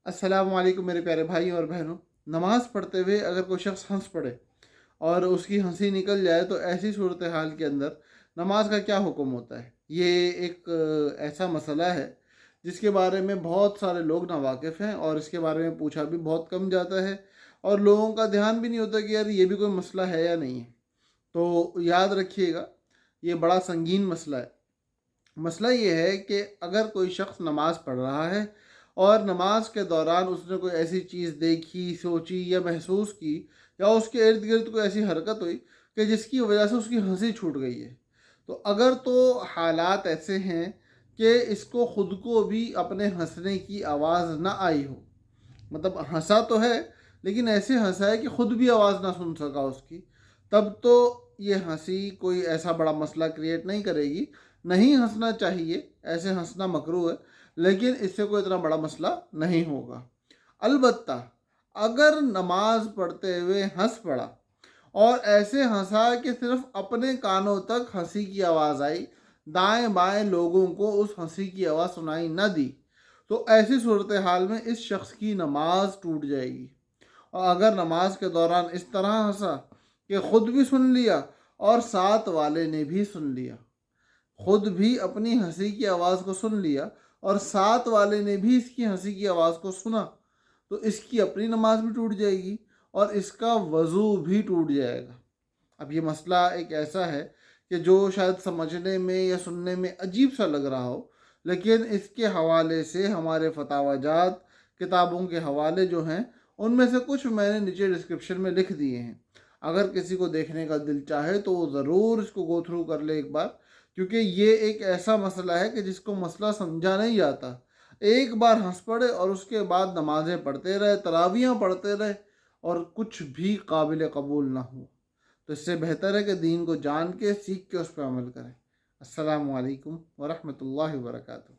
अस्सलाम वालेकुम मेरे प्यारे भाई और बहनों। नमाज़ पढ़ते हुए अगर कोई शख्स हंस पड़े और उसकी हंसी निकल जाए तो ऐसी सूरत हाल के अंदर नमाज का क्या हुक्म होता है? ये एक ऐसा मसला है जिसके बारे में बहुत सारे लोग नावाकिफ़ हैं और इसके बारे में पूछा भी बहुत कम जाता है और लोगों का ध्यान भी नहीं होता कि यार ये भी कोई मसला है या नहीं है। तो याद रखिएगा, ये बड़ा संगीन मसला है। मसला ये है कि अगर कोई शख्स नमाज़ पढ़ रहा है और नमाज के दौरान उसने कोई ऐसी चीज़ देखी, सोची या महसूस की, या उसके इर्द गिर्द कोई ऐसी हरकत हुई कि जिसकी वजह से उसकी हंसी छूट गई है, तो अगर तो हालात ऐसे हैं कि इसको ख़ुद को भी अपने हंसने की आवाज़ ना आई हो, मतलब हंसा तो है लेकिन ऐसे हंसा है कि ख़ुद भी आवाज़ ना सुन सका उसकी, तब तो ये हंसी कोई ऐसा बड़ा मसला क्रिएट नहीं करेगी। नहीं हंसना चाहिए, ऐसे हंसना मकरूह है, लेकिन इससे कोई इतना बड़ा मसला नहीं होगा। अलबत्ता अगर नमाज पढ़ते हुए हंस पड़ा और ऐसे हंसा कि सिर्फ अपने कानों तक हंसी की आवाज़ आई, दाएं बाएं लोगों को उस हंसी की आवाज़ सुनाई न दी, तो ऐसी सूरत हाल में इस शख्स की नमाज टूट जाएगी। और अगर नमाज के दौरान इस तरह हंसा कि खुद भी सुन लिया और साथ वाले ने भी सुन लिया, खुद भी अपनी हंसी की आवाज़ को सुन लिया और साथ वाले ने भी इसकी हंसी की आवाज़ को सुना, तो इसकी अपनी नमाज भी टूट जाएगी और इसका वज़ू भी टूट जाएगा। अब ये मसला एक ऐसा है कि जो शायद समझने में या सुनने में अजीब सा लग रहा हो, लेकिन इसके हवाले से हमारे फतावाजात, किताबों के हवाले जो हैं, उनमें से कुछ मैंने नीचे डिस्क्रिप्शन में लिख दिए हैं। अगर किसी को देखने का दिल चाहे तो वो ज़रूर इसको गो थ्रू कर ले एक बार, क्योंकि ये एक ऐसा मसला है कि जिसको मसला समझा नहीं जाता। एक बार हंस पड़े और उसके बाद नमाज़ें पढ़ते रहे, तरावियाँ पढ़ते रहे और कुछ भी काबिल कबूल ना हो। तो इससे बेहतर है कि दीन को जान के, सीख के उस पर अमल करें। अस्सलामु अलैकुम वरहमतुल्लाहि वबरकातुहू।